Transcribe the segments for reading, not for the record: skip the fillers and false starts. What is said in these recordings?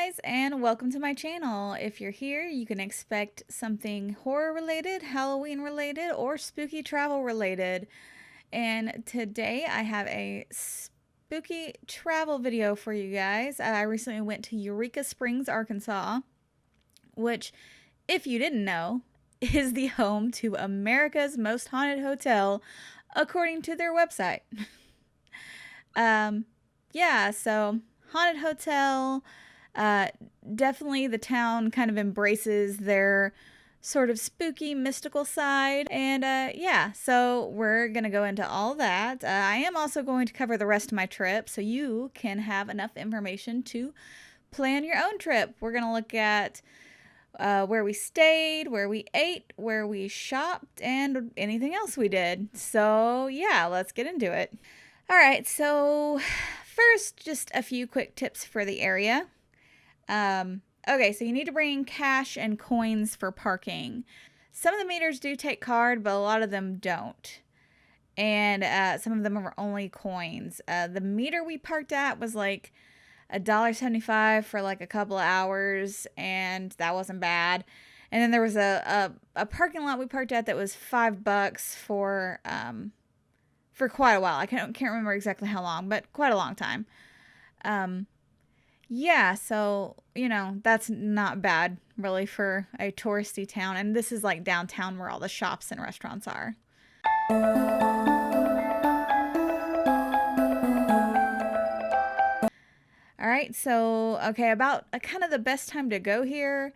guys, and welcome to my channel. If you're here, you can expect something horror related, Halloween related, or spooky travel related. And today I have a spooky travel video for you guys. I recently went to Eureka Springs, Arkansas, which, if you didn't know, is the home to America's most haunted hotel, according to their website. Yeah, so haunted hotel. Definitely the town kind of embraces their sort of spooky, mystical side. And yeah, so we're going to go into all that. I am also going to cover the rest of my trip so you can have enough information to plan your own trip. We're going to look at where we stayed, where we ate, where we shopped, and anything else we did. So yeah, let's get into it. All right, so first, just a few quick tips for the area. Okay, so you need to bring cash and coins for parking. Some of the meters do take card, but a lot of them don't. And some of them are only coins. The meter we parked at was like $1.75 for like a couple of hours, and that wasn't bad. And then there was a parking lot we parked at that was $5 for quite a while. I can't remember exactly how long, but quite a long time. Yeah, so, you know, that's not bad really for a touristy town. And this is like downtown where all the shops and restaurants are. All right, so, okay, about kind of the best time to go here.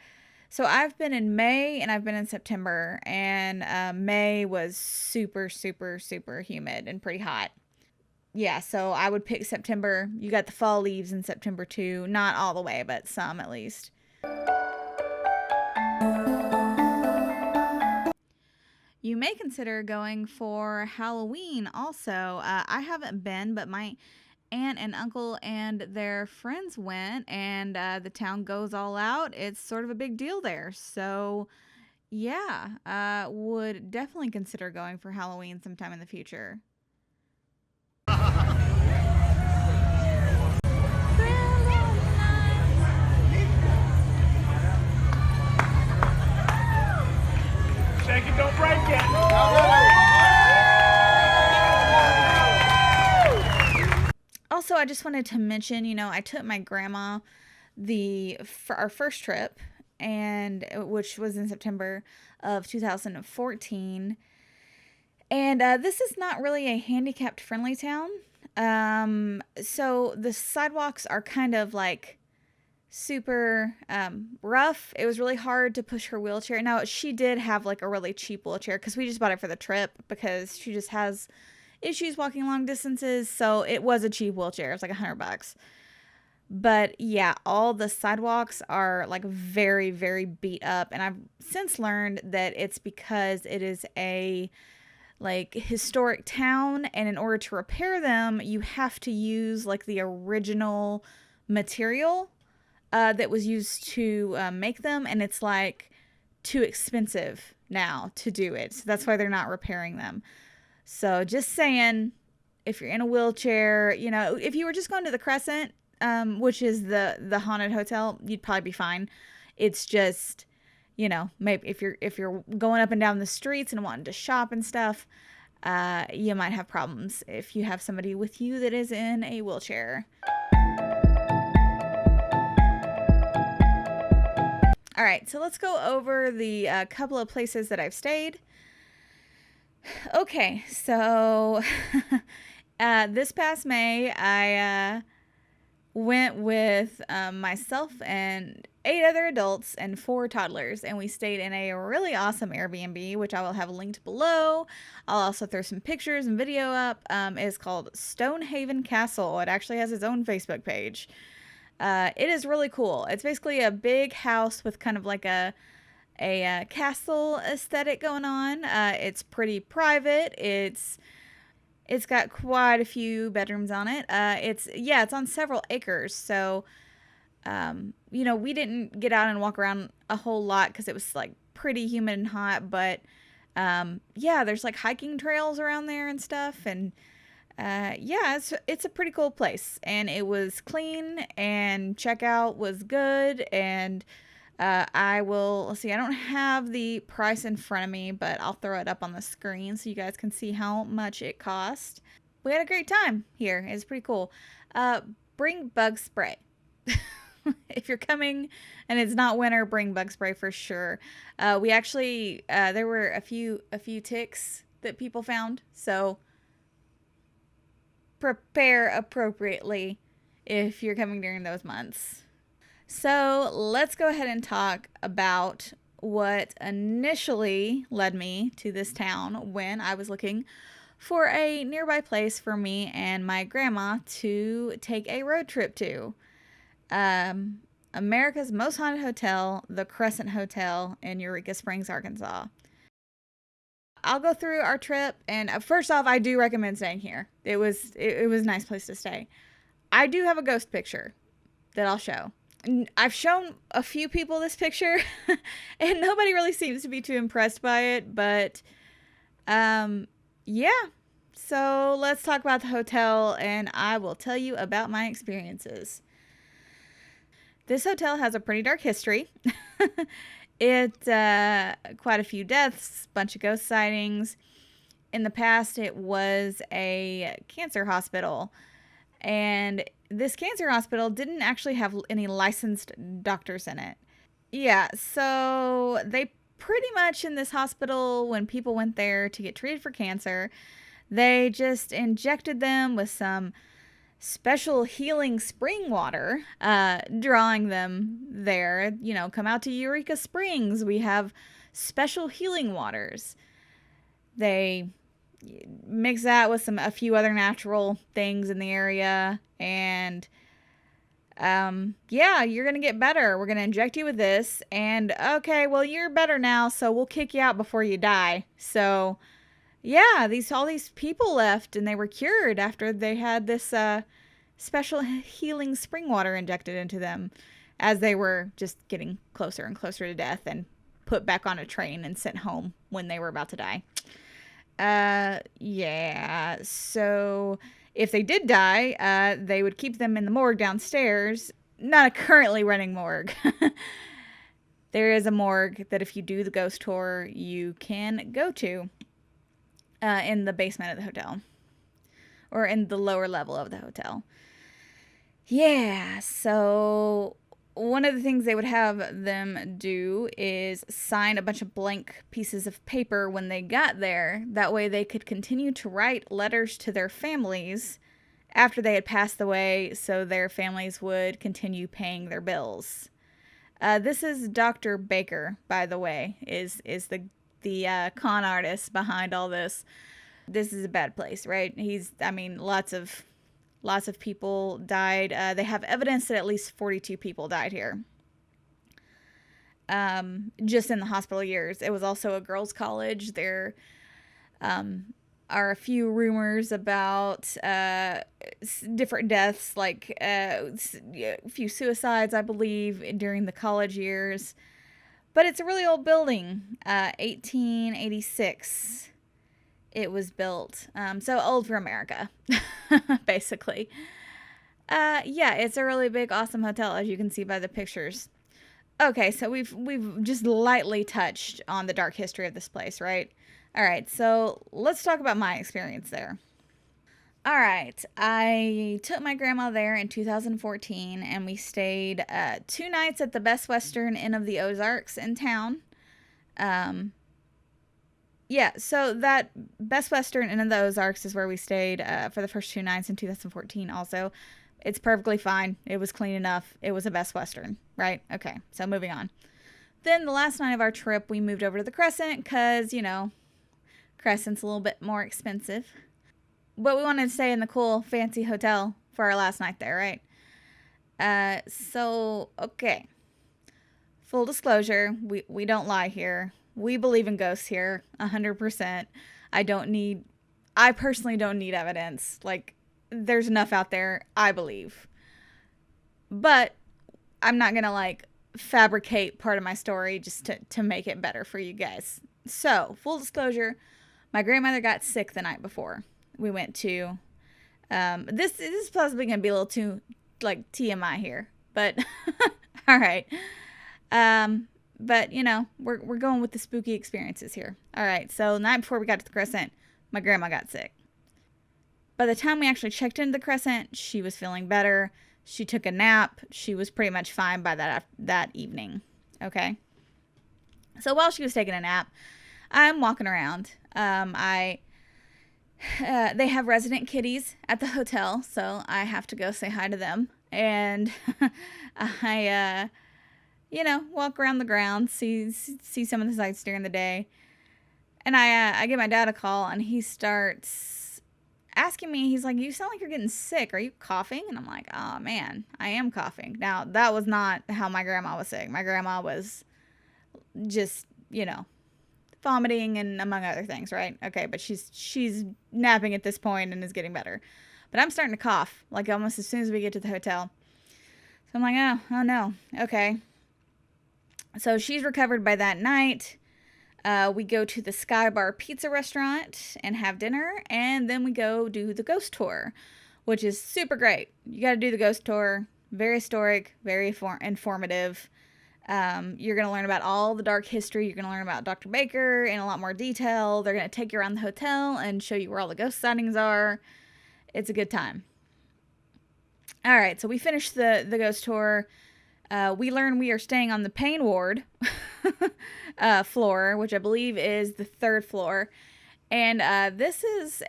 So I've been in May and I've been in September, and May was super, super, super humid and pretty hot. Yeah, so I would pick September. You got the fall leaves in September too. Not all the way, but some at least. You may consider going for Halloween also. I haven't been, but my aunt and uncle and their friends went, and the town goes all out. It's sort of a big deal there. So yeah, would definitely consider going for Halloween sometime in the future. Shake it, don't break it. Also, I just wanted to mention, you know, I took my grandma for our first trip, and which was in September of 2014. And this is not really a handicapped friendly town. So the sidewalks are kind of like super rough. It was really hard to push her wheelchair. Now, she did have like a really cheap wheelchair because we just bought it for the trip because she just has issues walking long distances. So it was a cheap wheelchair. It was like $100. But yeah, all the sidewalks are like very, very beat up. And I've since learned that it's because it is a like historic town, and in order to repair them, you have to use like the original material that was used to make them, and it's like too expensive now to do it. So that's why they're not repairing them. So just saying, if you're in a wheelchair, you know, if you were just going to the Crescent, which is the haunted hotel, you'd probably be fine. It's just, you know, maybe if you're going up and down the streets and wanting to shop and stuff, you might have problems if you have somebody with you that is in a wheelchair. All right, so let's go over the couple of places that I've stayed. Okay, so this past May, I went with myself and 8 other adults and 4 toddlers, and we stayed in a really awesome Airbnb, which I will have linked below. I'll also throw some pictures and video up. It is called Stonehaven Castle. It actually has its own Facebook page. It is really cool. It's basically a big house with kind of like a castle aesthetic going on. It's pretty private. It's got quite a few bedrooms on it. It's on several acres. So, you know, we didn't get out and walk around a whole lot because it was like pretty humid and hot. But yeah, there's like hiking trails around there and stuff, and Yeah, it's a pretty cool place, and it was clean, and checkout was good, and I will, let's see, I don't have the price in front of me, but I'll throw it up on the screen so you guys can see how much it cost. We had a great time here. It's pretty cool. Bring bug spray. If you're coming and it's not winter, bring bug spray for sure. We actually, there were a few ticks that people found, so prepare appropriately if you're coming during those months. So let's go ahead and talk about what initially led me to this town when I was looking for a nearby place for me and my grandma to take a road trip to. America's most haunted hotel, the Crescent Hotel in Eureka Springs, Arkansas. I'll go through our trip, and first off, I do recommend staying here. It was a nice place to stay. I do have a ghost picture that I'll show. I've shown a few people this picture, and nobody really seems to be too impressed by it, but yeah. So let's talk about the hotel, and I will tell you about my experiences. This hotel has a pretty dark history. Quite a few deaths, bunch of ghost sightings. In the past, it was a cancer hospital, and this cancer hospital didn't actually have any licensed doctors in it. Yeah, so they pretty much in this hospital, when people went there to get treated for cancer, they just injected them with some special healing spring water, drawing them there. You know, come out to Eureka Springs. We have special healing waters. They mix that with a few other natural things in the area, and yeah, you're gonna get better. We're gonna inject you with this, and okay, well, you're better now, so we'll kick you out before you die. So yeah, all these people left, and they were cured after they had this special healing spring water injected into them, as they were just getting closer and closer to death, and put back on a train and sent home when they were about to die. Yeah, so if they did die, they would keep them in the morgue downstairs. Not a currently running morgue. There is a morgue that if you do the ghost tour, you can go to in the basement of the hotel, or in the lower level of the hotel. Yeah, so one of the things they would have them do is sign a bunch of blank pieces of paper when they got there. That way they could continue to write letters to their families after they had passed away, so their families would continue paying their bills. This is Dr. Baker, by the way, is the con artist behind all this. This is a bad place, right? Lots of people died. They have evidence that at least 42 people died here. Just in the hospital years. It was also a girls' college. There are a few rumors about different deaths, like a few suicides, I believe, during the college years. But it's a really old building. 1886. It was built. So old for America, basically. Yeah, it's a really big, awesome hotel, as you can see by the pictures. Okay, so we've just lightly touched on the dark history of this place, right? All right, so let's talk about my experience there. All right, I took my grandma there in 2014, and we stayed 2 nights at the Best Western Inn of the Ozarks in town. Yeah, so that Best Western Inn of the Ozarks is where we stayed for the first 2 nights in 2014 also. It's perfectly fine. It was clean enough. It was a Best Western, right? Okay, so moving on. Then the last night of our trip, we moved over to the Crescent because, you know, Crescent's a little bit more expensive. But we wanted to stay in the cool, fancy hotel for our last night there, right? Okay. Full disclosure, we don't lie here. We believe in ghosts here, 100%. I personally don't need evidence. Like, there's enough out there, I believe. But I'm not gonna, like, fabricate part of my story just to make it better for you guys. So, full disclosure, my grandmother got sick the night before we went to This is possibly going to be a little too, like, TMI here, but all right. But, you know, we're going with the spooky experiences here. All right, so the night before we got to the Crescent, my grandma got sick. By the time we actually checked into the Crescent, she was feeling better. She took a nap. She was pretty much fine by that evening. Okay. So while she was taking a nap, I'm walking around. They have resident kitties at the hotel, so I have to go say hi to them. And I, you know, walk around the grounds, see some of the sights during the day. And I give my dad a call, and he starts asking me, he's like, "You sound like you're getting sick. Are you coughing?" And I'm like, "Oh, man, I am coughing." Now, that was not how my grandma was sick. My grandma was just, you know, vomiting and among other things, right? Okay, but she's napping at this point and is getting better. But I'm starting to cough, like almost as soon as we get to the hotel. So I'm like, oh no. Okay. So she's recovered by that night. We go to the Sky Bar Pizza restaurant and have dinner, and then we go do the ghost tour, which is super great. You got to do the ghost tour. Very historic, very informative. You're going to learn about all the dark history. You're going to learn about Dr. Baker in a lot more detail. They're going to take you around the hotel and show you where all the ghost sightings are. It's a good time. All right, so we finished the ghost tour. We learn we are staying on the pain ward floor, which I believe is the 3rd floor. And this is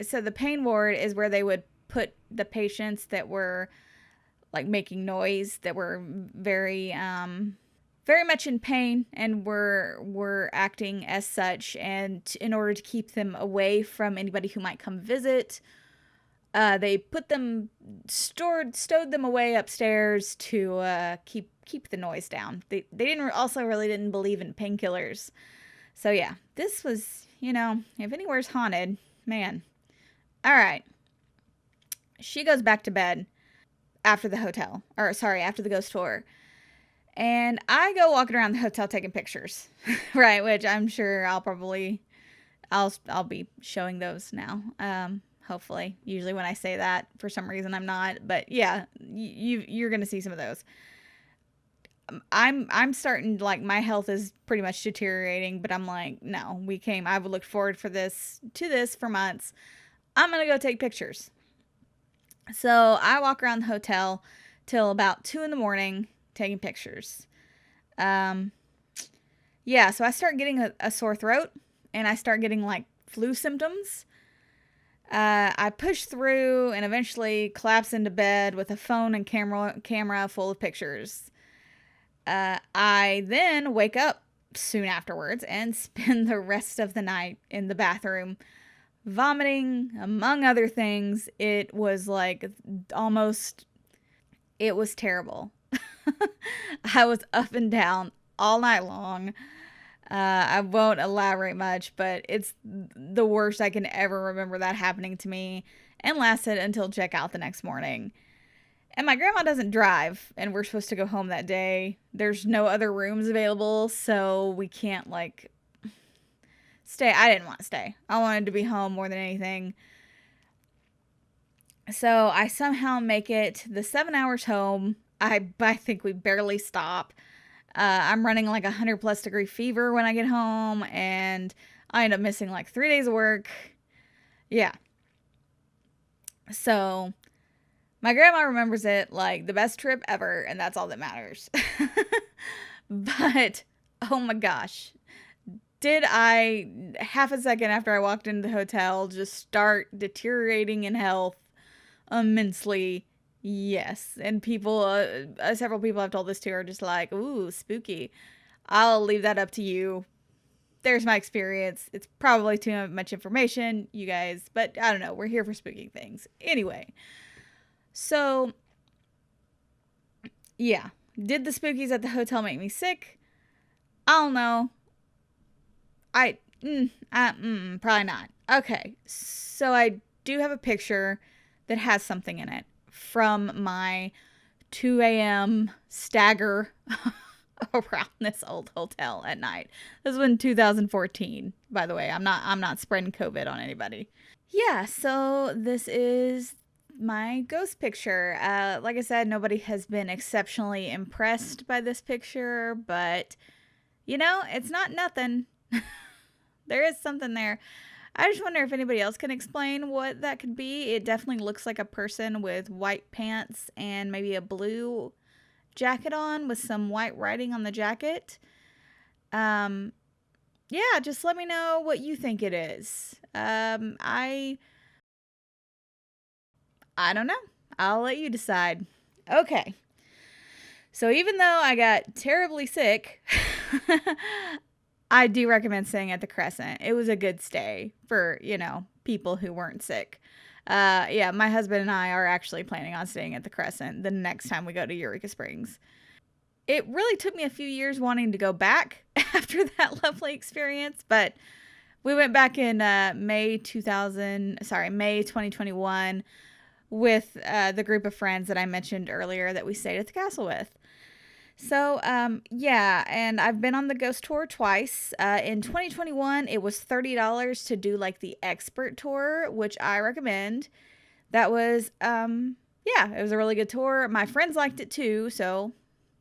so the pain ward is where they would put the patients that were like making noise, that were very much in pain and were acting as such. And in order to keep them away from anybody who might come visit, they put them, stowed them away upstairs to keep the noise down. They really didn't believe in painkillers. So yeah, this was, you know, if anywhere's haunted, man. All right. She goes back to bed after the ghost tour. And I go walking around the hotel taking pictures, right? Which I'm sure I'll be showing those now. Hopefully. Usually when I say that, for some reason I'm not. But yeah, you're going to see some of those. I'm starting, like, my health is pretty much deteriorating, but I'm like, no, I've looked forward to this for months. I'm going to go take pictures. So I walk around the hotel till about 2 a.m. taking pictures. Yeah, so I start getting a sore throat, and I start getting, like, flu symptoms. I push through and eventually collapse into bed with a phone and camera full of pictures. I then wake up soon afterwards and spend the rest of the night in the bathroom vomiting, among other things. It was like it was terrible. I was up and down all night long. I won't elaborate much, but it's the worst I can ever remember that happening to me, and lasted until checkout the next morning. And my grandma doesn't drive, and we're supposed to go home that day. There's no other rooms available, so we can't, like, stay. I didn't want to stay. I wanted to be home more than anything. So I somehow make it the 7 hours home. I think we barely stop. I'm running like 100+ degree fever when I get home, and I end up missing like 3 days of work. Yeah. So my grandma remembers it like the best trip ever, and that's all that matters. But, oh my gosh, did I, half a second after I walked into the hotel, just start deteriorating in health immensely? Yes. And several people I've told this to are just like, ooh, spooky. I'll leave that up to you. There's my experience. It's probably too much information, you guys, but I don't know. We're here for spooky things. Anyway. So, yeah. Did the spookies at the hotel make me sick? I don't know. Probably not. Okay. So I do have a picture that has something in it from my 2 a.m. stagger around this old hotel at night. This was in 2014, by the way. I'm not spreading COVID on anybody. Yeah, so this is my ghost picture. Like I said, nobody has been exceptionally impressed by this picture, but it's not nothing. There is something there. I just wonder if anybody else can explain what that could be. It definitely looks like a person with white pants and maybe a blue jacket on with some white writing on the jacket. Yeah, just let me know what you think it is. I don't know. I'll let you decide. Okay. So even though I got terribly sick, I do recommend staying at the Crescent. It was a good stay for, people who weren't sick. Yeah, my husband and I are actually planning on staying at the Crescent the next time we go to Eureka Springs. It really took me a few years wanting to go back after that lovely experience, but we went back in May 2021 with the group of friends that I mentioned earlier that we stayed at the castle with. So, yeah, and I've been on the ghost tour twice. In 2021, it was $30 to do like the expert tour, which I recommend. That was, yeah, it was a really good tour. My friends liked it too, so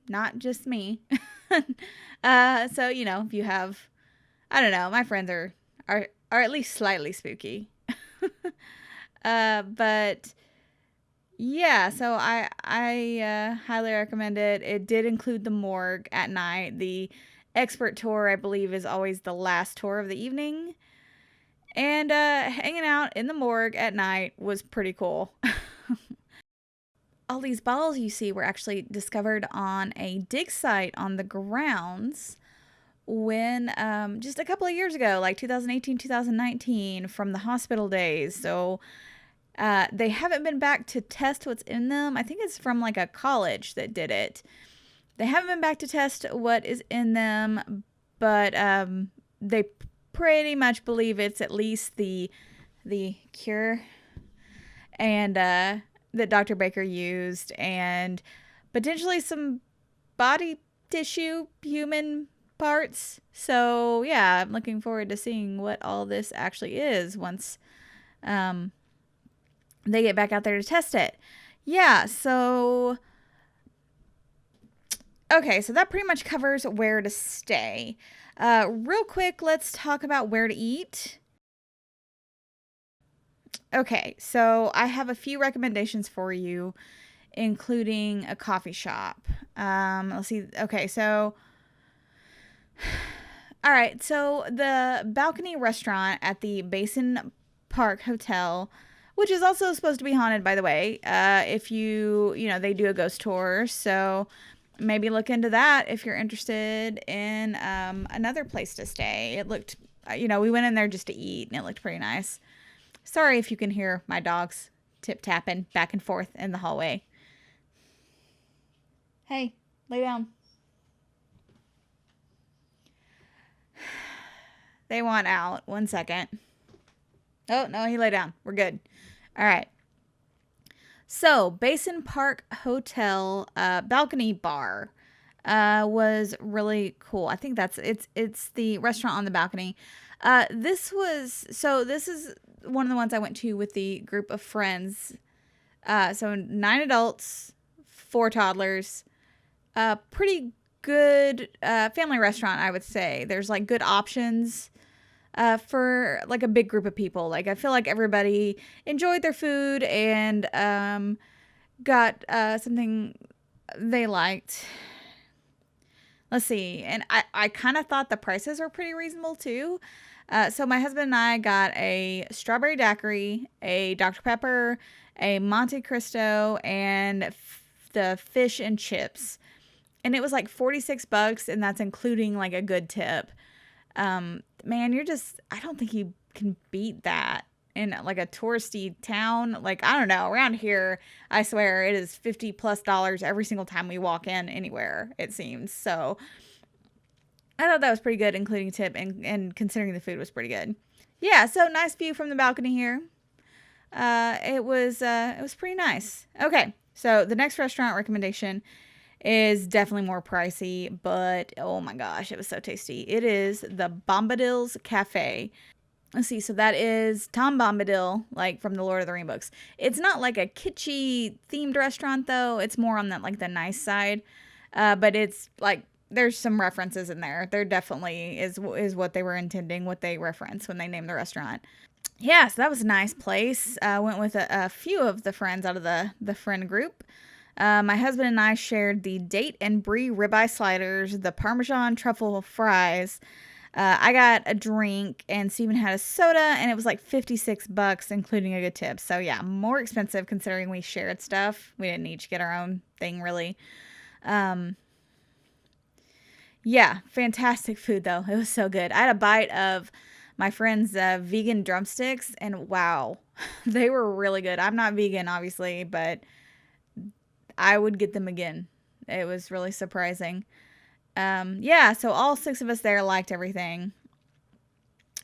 not just me. So, if you have, I don't know, my friends are at least slightly spooky. But yeah, so I highly recommend it. It did include the morgue at night. The expert tour, I believe, is always the last tour of the evening. And hanging out in the morgue at night was pretty cool. All these bottles you see were actually discovered on a dig site on the grounds when just a couple of years ago, like 2018, 2019, from the hospital days. So they haven't been back to test what's in them. I think it's from like a college that did it. They haven't been back to test what is in them, but they pretty much believe it's at least the cure and that Dr. Baker used, and potentially some body tissue, human parts. So yeah, I'm looking forward to seeing what all this actually is once they get back out there to test it. Yeah, so okay, so that pretty much covers where to stay. Real quick, let's talk about where to eat. Okay, so I have a few recommendations for you, including a coffee shop. Let's see. Okay, so all right, so the balcony restaurant at the Basin Park Hotel, which is also supposed to be haunted, by the way, if they do a ghost tour, so maybe look into that if you're interested in another place to stay. It looked, we went in there just to eat, and it looked pretty nice. Sorry if you can hear my dogs tip-tapping back and forth in the hallway. Hey, lay down. They want out. 1 second. Oh, no, he lay down. We're good. All right. So, Basin Park Hotel balcony bar was really cool. I think it's the restaurant on the balcony. This is one of the ones I went to with the group of friends. So 9 adults, 4 toddlers. Pretty good family restaurant, I would say. There's like good options for like a big group of people. Like I feel like everybody enjoyed their food and got something they liked. Let's see. And I kind of thought the prices were pretty reasonable too. So my husband and I got a strawberry daiquiri, a Dr. Pepper, a Monte Cristo, and the fish and chips. And it was like $46, and that's including like a good tip. Man, I don't think you can beat that in like a touristy town. Like, I don't know, around here, I swear it is $50+ every single time we walk in anywhere, it seems. So I thought that was pretty good, including tip, and considering the food was pretty good. Yeah, so nice view from the balcony here. It was pretty nice. Okay, so the next restaurant recommendation is definitely more pricey, but oh my gosh, it was so tasty. It is the Bombadil's Cafe. Let's see, so that is Tom Bombadil, like from the Lord of the Rings books. It's not like a kitschy themed restaurant though. It's more on that like the nice side. But it's like there's some references in there. There definitely is what they were intending, what they reference when they named the restaurant. Yeah, so that was a nice place. I went with a few of the friends out of the friend group. My husband and I shared the date and brie ribeye sliders, the Parmesan truffle fries. I got a drink and Steven had a soda, and it was like $56, including a good tip. So yeah, more expensive considering we shared stuff. We didn't each get our own thing really. Yeah, fantastic food though. It was so good. I had a bite of my friend's vegan drumsticks, and wow, they were really good. I'm not vegan, obviously, but I would get them again. It was really surprising. Yeah, so all 6 of us there liked everything.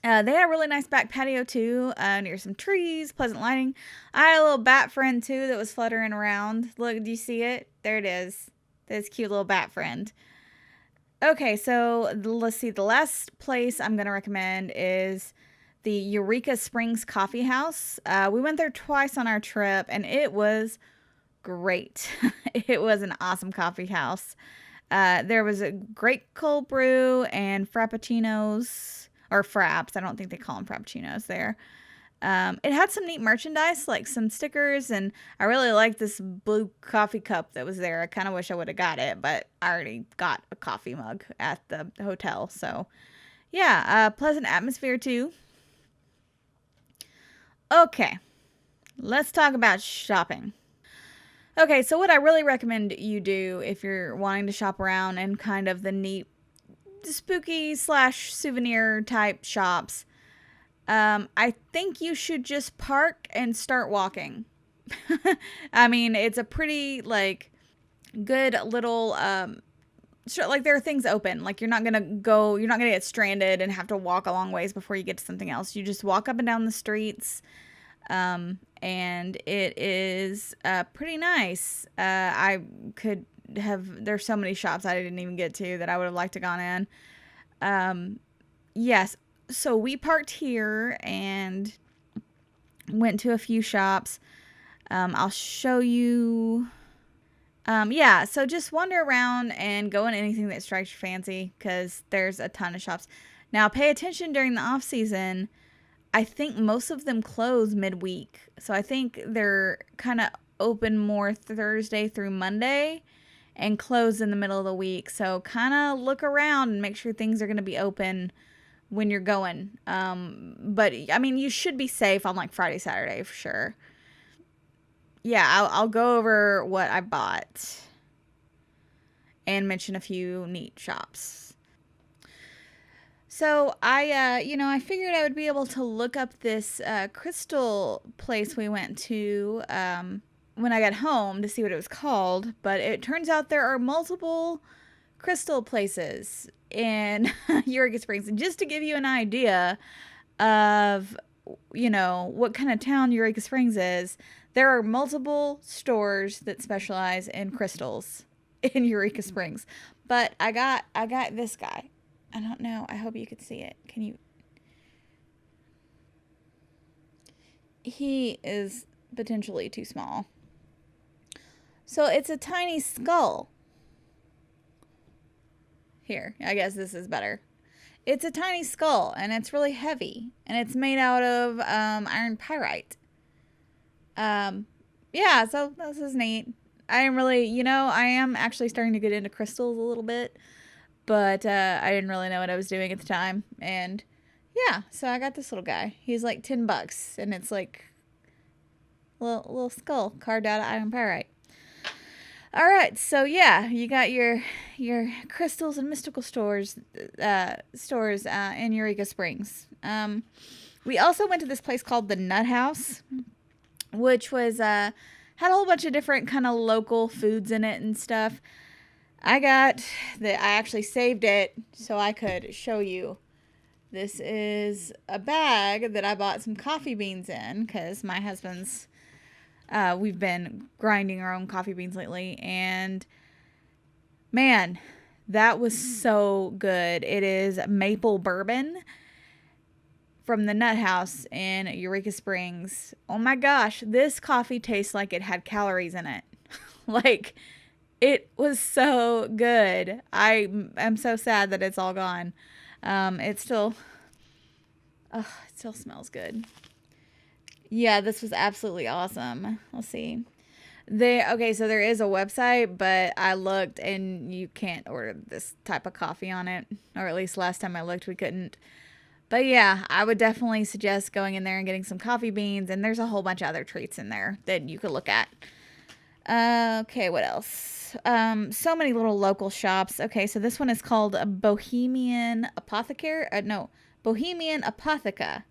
They had a really nice back patio too, near some trees, pleasant lighting. I had a little bat friend too that was fluttering around. Look, do you see it? There it is. This cute little bat friend. Okay, so let's see. The last place I'm going to recommend is the Eureka Springs Coffee House. We went there twice on our trip, and it was great. It was an awesome coffee house. There was a great cold brew and frappuccinos, or fraps. I don't think they call them frappuccinos there. It had some neat merchandise, like some stickers, and I really liked this blue coffee cup that was there. I kind of wish I would have got it, but I already got a coffee mug at the hotel. So, yeah, pleasant atmosphere too. Okay, let's talk about shopping. Okay, so what I really recommend you do if you're wanting to shop around in kind of the neat, spooky / souvenir type shops, I think you should just park and start walking. I mean, it's a pretty, like, good little, like, there are things open. Like, you're not gonna get stranded and have to walk a long ways before you get to something else. You just walk up and down the streets, and it is, pretty nice. There's so many shops I didn't even get to that I would have liked to gone in. Yes. So we parked here and went to a few shops. I'll show you. Yeah, so just wander around and go in anything that strikes your fancy because there's a ton of shops. Now, pay attention during the off season. I think most of them close midweek. So I think they're kind of open more Thursday through Monday and close in the middle of the week. So kind of look around and make sure things are going to be open when you're going. But I mean, you should be safe on like Friday, Saturday for sure. Yeah, I'll go over what I bought and mention a few neat shops. So I figured I would be able to look up this crystal place we went to when I got home to see what it was called. But it turns out there are multiple crystal places in Eureka Springs. And just to give you an idea of, what kind of town Eureka Springs is, there are multiple stores that specialize in crystals in Eureka Springs. But I got this guy. I don't know. I hope you could see it. Can you? He is potentially too small. So it's a tiny skull. Here, I guess this is better. It's a tiny skull, and it's really heavy, and it's made out of iron pyrite. Yeah, so this is neat. I am really, I am actually starting to get into crystals a little bit, but I didn't really know what I was doing at the time, and yeah, so I got this little guy. He's like $10, and it's like a little skull carved out of iron pyrite. All right, so yeah, you got your crystals and mystical stores in Eureka Springs. We also went to this place called the Nut House, which was had a whole bunch of different kind of local foods in it and stuff. I actually saved it so I could show you. This is a bag that I bought some coffee beans in because my husband's. We've been grinding our own coffee beans lately, and Man, that was so good. It is maple bourbon from the Nut House in Eureka Springs. Oh my gosh, this coffee tastes like it had calories in it. Like, it was so good. I am so sad that it's all gone. It still smells good. Yeah, this was absolutely awesome. Let's see. Okay, so there is a website, but I looked and you can't order this type of coffee on it. Or at least last time I looked, we couldn't. But yeah, I would definitely suggest going in there and getting some coffee beans. And there's a whole bunch of other treats in there that you could look at. Okay, what else? So many little local shops. Okay, so this one is called Bohemian Apotheca. Bohemian Apotheca.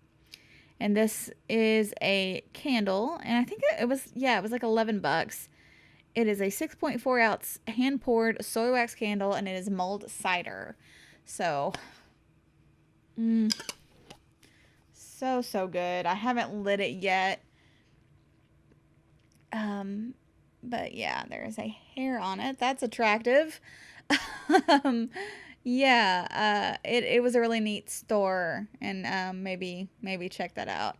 And this is a candle, and I think it was like $11. It is a 6.4 ounce hand poured soy wax candle, and it is mulled cider. So, so good. I haven't lit it yet. But yeah, there is a hair on it. That's attractive. Yeah, it was a really neat store, and maybe check that out.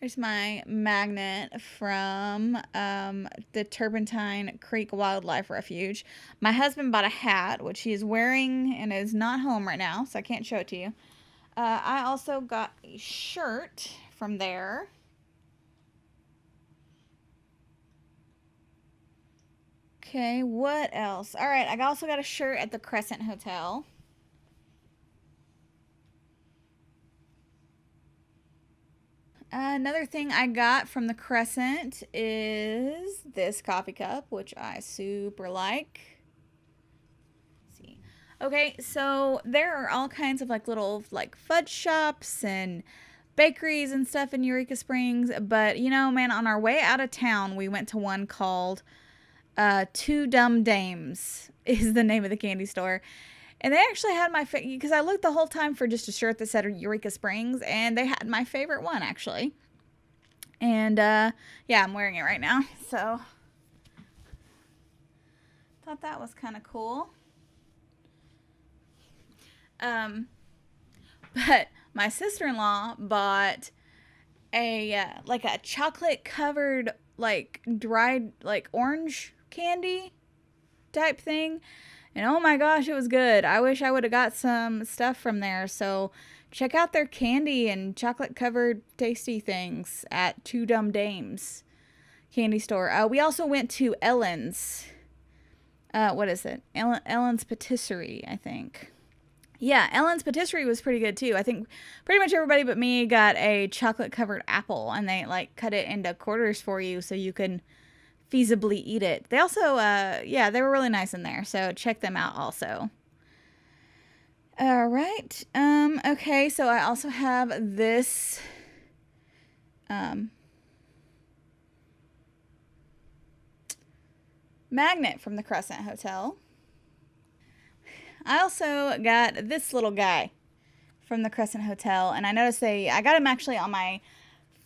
There's my magnet from the Turpentine Creek Wildlife Refuge. My husband bought a hat, which he is wearing and is not home right now, so I can't show it to you. I also got a shirt from there. Okay, what else? All right, I also got a shirt at the Crescent Hotel. Another thing I got from the Crescent is this coffee cup, which I super like. Let's see. Okay, so there are all kinds of like little like fudge shops and bakeries and stuff in Eureka Springs. But you know, man, on our way out of town, we went to one called Two Dumb Dames is the name of the candy store. And they actually had my favorite, because I looked the whole time for just a shirt that said Eureka Springs, and they had my favorite one, actually. And, yeah, I'm wearing it right now, so thought that was kind of cool. But my sister-in-law bought a chocolate-covered, like, dried, like, orange candy type thing. And oh my gosh, it was good. I wish I would have got some stuff from there. So check out their candy and chocolate covered tasty things at Two Dumb Dames candy store. We also went to Ellen's. What is it? Ellen's Patisserie, I think. Yeah, Ellen's Patisserie was pretty good too. I think pretty much everybody but me got a chocolate covered apple, and they like cut it into quarters for you so you can feasibly eat it. They also, yeah, they were really nice in there, so check them out also. All right. Okay, so I also have this magnet from the Crescent Hotel. I also got this little guy from the Crescent Hotel, and I noticed I got him actually on my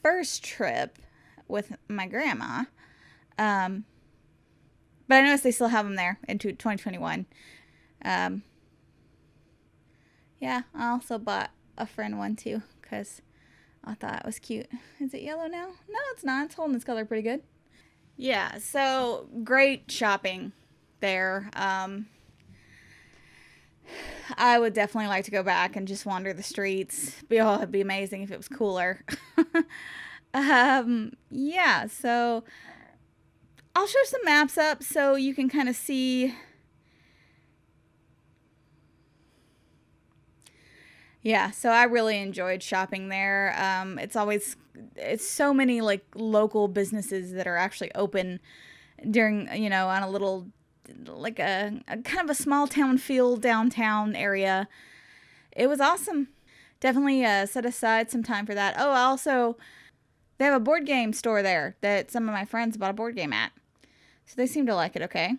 first trip with my grandma. But I noticed they still have them there into 2021. Yeah, I also bought a friend one too, because I thought it was cute. Is it yellow now? No, it's not. It's holding its color pretty good. Yeah, so great shopping there. I would definitely like to go back and just wander the streets. It'd be amazing if it was cooler. Yeah, so I'll show some maps up so you can kind of see. Yeah, so I really enjoyed shopping there. It's so many like local businesses that are actually open during, on a little, like a kind of a small town feel downtown area. It was awesome. Definitely set aside some time for that. Oh, they have a board game store there that some of my friends bought a board game at. So they seem to like it okay.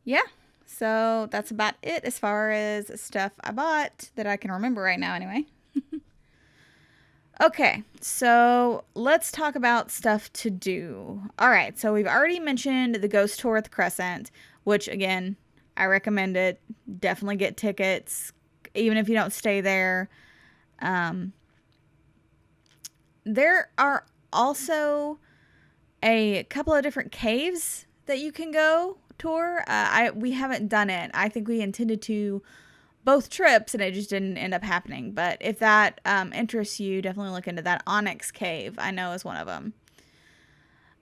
Yeah, so that's about it as far as stuff I bought that I can remember right now anyway. Okay, so let's talk about stuff to do. All right, so we've already mentioned the ghost tour at the Crescent. which again, I recommend it. Definitely get tickets, even if you don't stay there. There are also a couple of different caves that you can go tour. We haven't done it. I think we intended to both trips and it just didn't end up happening. But if that interests you, definitely look into that. Onyx Cave, I know, is one of them.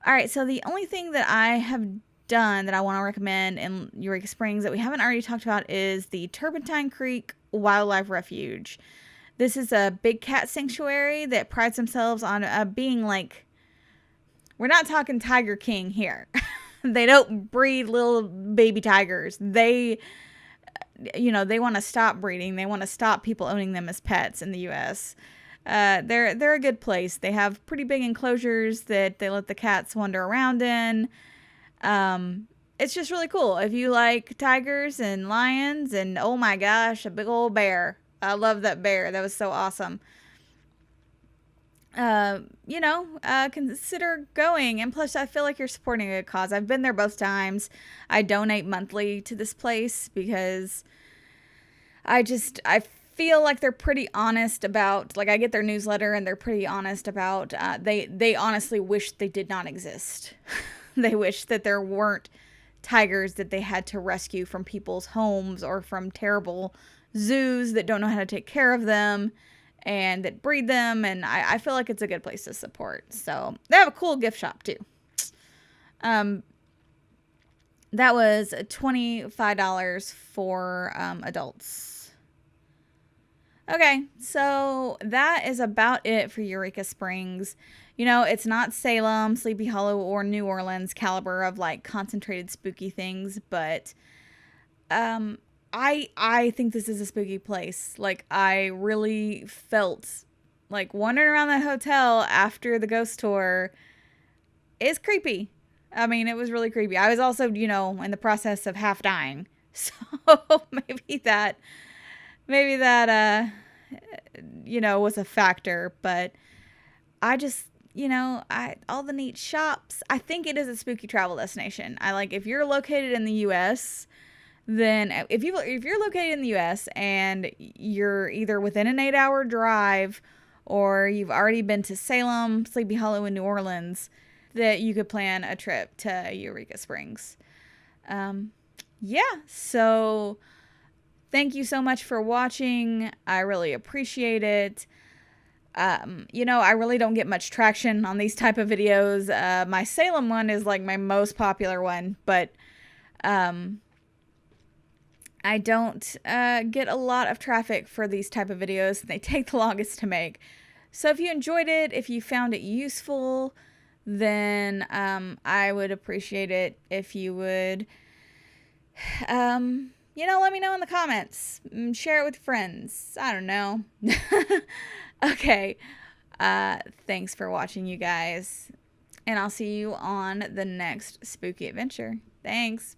All right, so the only thing that I have done that I want to recommend in Eureka Springs that we haven't already talked about is the Turpentine Creek Wildlife Refuge. This is a big cat sanctuary that prides themselves on being like, we're not talking Tiger King here. They don't breed little baby tigers. They want to stop breeding. They want to stop people owning them as pets in the U.S. They're a good place. They have pretty big enclosures that they let the cats wander around in. It's just really cool. If you like tigers and lions and, oh my gosh, a big old bear. I love that bear. That was so awesome. Consider going. And plus, I feel like you're supporting a good cause. I've been there both times. I donate monthly to this place because I feel like they're pretty honest about, like, I get their newsletter and they're pretty honest about, they honestly wish they did not exist. They wish that there weren't tigers that they had to rescue from people's homes or from terrible zoos that don't know how to take care of them and that breed them. And I feel like it's a good place to support. So they have a cool gift shop too. That was $25 for adults. Okay, so that is about it for Eureka Springs. It's not Salem, Sleepy Hollow, or New Orleans caliber of like concentrated spooky things, but I think this is a spooky place. Like, I really felt like wandering around that hotel after the ghost tour is creepy. I mean, it was really creepy. I was also, in the process of half dying. So maybe that was a factor, but I just, all the neat shops. I think it is a spooky travel destination. If you're located in the US, then if you're located in the US and you're either within an 8-hour drive or you've already been to Salem, Sleepy Hollow, and New Orleans, that you could plan a trip to Eureka Springs. So thank you so much for watching. I really appreciate it. I really don't get much traction on these type of videos. My Salem one is like my most popular one, but I don't get a lot of traffic for these type of videos. They take the longest to make. So if you enjoyed it, if you found it useful, then I would appreciate it if you would, let me know in the comments. Share it with friends. I don't know. Okay. Thanks for watching, you guys. And I'll see you on the next spooky adventure. Thanks.